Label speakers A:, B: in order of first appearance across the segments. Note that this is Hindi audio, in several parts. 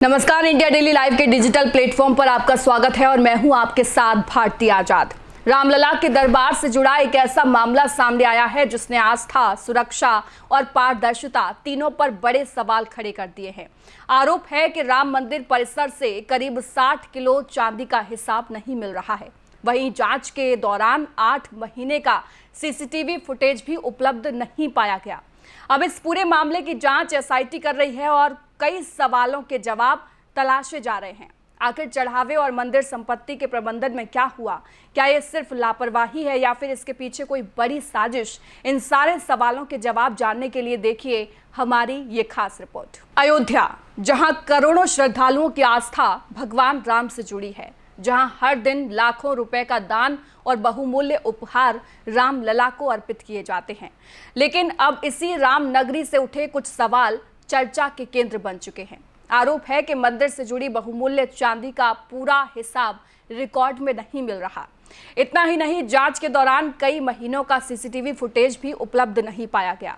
A: नमस्कार, इंडिया डेली लाइव के डिजिटल प्लेटफॉर्म पर आपका स्वागत है और मैं हूं आपके साथ भारती आजाद। रामलला के दरबार से जुड़ा एक ऐसा मामला सामने आया है जिसने आस्था, सुरक्षा और पारदर्शिता तीनों पर बड़े सवाल खड़े कर दिए हैं। आरोप है कि राम मंदिर परिसर से करीब 60 किलो चांदी का हिसाब नहीं मिल रहा है। वहीं जांच के दौरान 8 महीने का सीसीटीवी फुटेज भी उपलब्ध नहीं पाया गया। अब इस पूरे मामले की जांच एसआईटी कर रही है और कई सवालों के जवाब तलाशे जा रहे हैं। आखिर चढ़ावे और मंदिर संपत्ति के प्रबंधन में क्या हुआ? क्या ये सिर्फ लापरवाही है या फिर इसके पीछे कोई बड़ी साजिश? इन सारे सवालों के जवाब जानने के लिए देखिए हमारी ये खास रिपोर्ट। अयोध्या, जहां करोड़ों श्रद्धालुओं की आस्था भगवान राम से जुड़ी है, जहां हर दिन लाखों रुपए का दान और बहुमूल्य उपहार रामलला को अर्पित किए जाते हैं, लेकिन अब इसी राम नगरी से उठे कुछ सवाल चर्चा के केंद्र बन चुके हैं। आरोप है कि मंदिर से जुड़ी बहुमूल्य चांदी का पूरा हिसाब रिकॉर्ड में नहीं मिल रहा। इतना ही नहीं, जांच के दौरान कई महीनों का सीसीटीवी फुटेज भी उपलब्ध नहीं पाया गया।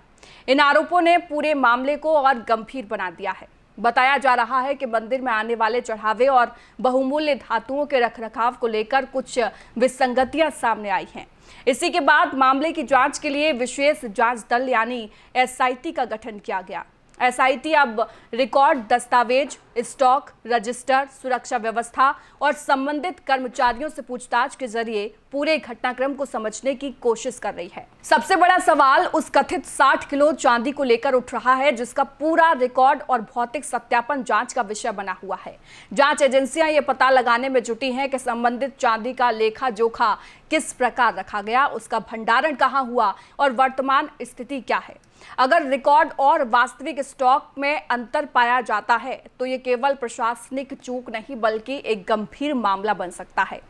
A: इन आरोपों ने पूरे मामले को और गंभीर बना दिया है। बताया जा रहा है कि मंदिर में आने वाले चढ़ावे और बहुमूल्य धातुओं के रखरखाव को लेकर कुछ विसंगतियां सामने आई हैं। इसी के बाद मामले की जांच के लिए विशेष जांच दल यानी एसआईटी का गठन किया गया। एसआईटी अब रिकॉर्ड, दस्तावेज, स्टॉक, रजिस्टर, सुरक्षा व्यवस्था और संबंधित कर्मचारियों से पूछताछ के जरिए पूरे घटनाक्रम को समझने की कोशिश कर रही है। सबसे बड़ा सवाल उस कथित 60 किलो चांदी को लेकर उठ रहा है, जिसका पूरा रिकॉर्ड और भौतिक सत्यापन जांच का विषय बना हुआ है। जांच एजेंसियां ये पता लगाने में जुटी हैं कि संबंधित चांदी का लेखा जोखा किस प्रकार रखा गया, उसका भंडारण कहाँ हुआ और वर्तमान स्थिति क्या है। अगर रिकॉर्ड और वास्तविक स्टॉक में अंतर पाया जाता है तो ये केवल प्रशासनिक चूक नहीं बल्कि एक गंभीर मामला बन सकता है।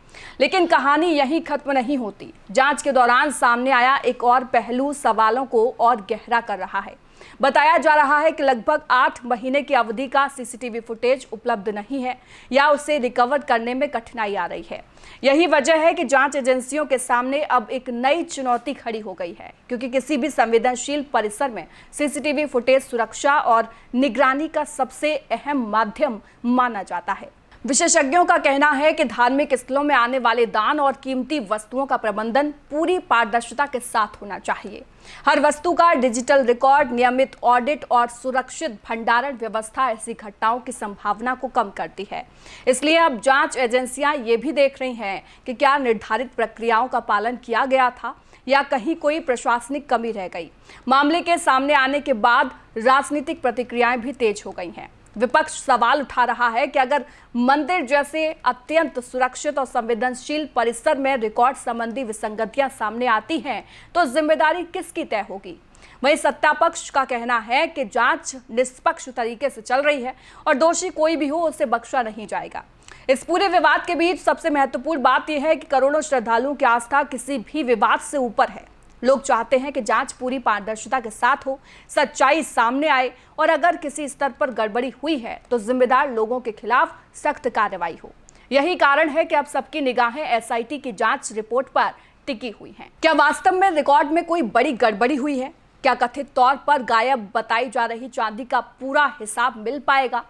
A: लेकिन कहानी यहीं खत्म नहीं होती। जांच के दौरान सामने आया एक और पहलू सवालों को और गहरा कर रहा है। बताया जा रहा है कि लगभग 8 महीने की अवधि का सीसीटीवी फुटेज उपलब्ध नहीं है या उसे रिकवर करने में कठिनाई आ रही है। यही वजह है कि जांच एजेंसियों के सामने अब एक नई चुनौती खड़ी हो गई है, क्योंकि किसी भी संवेदनशील परिसर में सीसीटीवी फुटेज सुरक्षा और निगरानी का सबसे अहम माध्यम माना जाता है। विशेषज्ञों का कहना है कि धार्मिक स्थलों में आने वाले दान और कीमती वस्तुओं का प्रबंधन पूरी पारदर्शिता के साथ होना चाहिए। हर वस्तु का डिजिटल रिकॉर्ड, नियमित ऑडिट और सुरक्षित भंडारण व्यवस्था ऐसी घटनाओं की संभावना को कम करती है। इसलिए अब जांच एजेंसियां ये भी देख रही हैं कि क्या निर्धारित प्रक्रियाओं का पालन किया गया था या कहीं कोई प्रशासनिक कमी रह गई। मामले के सामने आने के बाद राजनीतिक प्रतिक्रियाएं भी तेज हो गई हैं। विपक्ष सवाल उठा रहा है कि अगर मंदिर जैसे अत्यंत सुरक्षित और संवेदनशील परिसर में रिकॉर्ड संबंधी विसंगतियां सामने आती हैं तो जिम्मेदारी किसकी तय होगी। वहीं सत्ता पक्ष का कहना है कि जांच निष्पक्ष तरीके से चल रही है और दोषी कोई भी हो उसे बख्शा नहीं जाएगा। इस पूरे विवाद के बीच सबसे महत्वपूर्ण बात यह है कि करोड़ों श्रद्धालुओं की आस्था किसी भी विवाद से ऊपर है। लोग चाहते हैं कि जांच पूरी पारदर्शिता के साथ हो, सच्चाई सामने आए और अगर किसी स्तर पर गड़बड़ी हुई है तो जिम्मेदार लोगों के खिलाफ सख्त कार्रवाई हो। यही कारण है कि अब सबकी निगाहें एसआईटी की जांच रिपोर्ट पर टिकी हुई हैं। क्या वास्तव में रिकॉर्ड में कोई बड़ी गड़बड़ी हुई है? क्या कथित तौर पर गायब बताई जा रही चांदी का पूरा हिसाब मिल पाएगा?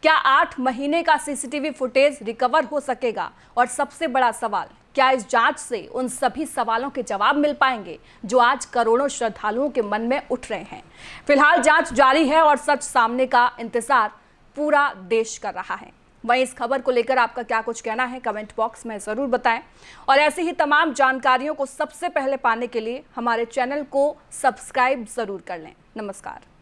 A: क्या 8 महीने का सीसीटीवी फुटेज रिकवर हो सकेगा? और सबसे बड़ा सवाल, क्या इस जांच से उन सभी सवालों के जवाब मिल पाएंगे जो आज करोड़ों श्रद्धालुओं के मन में उठ रहे हैं? फिलहाल जांच जारी है और सच सामने का इंतजार पूरा देश कर रहा है। वहीं इस खबर को लेकर आपका क्या कुछ कहना है, कमेंट बॉक्स में जरूर बताएं और ऐसी ही तमाम जानकारियों को सबसे पहले पाने के लिए हमारे चैनल को सब्सक्राइब जरूर कर लें। नमस्कार।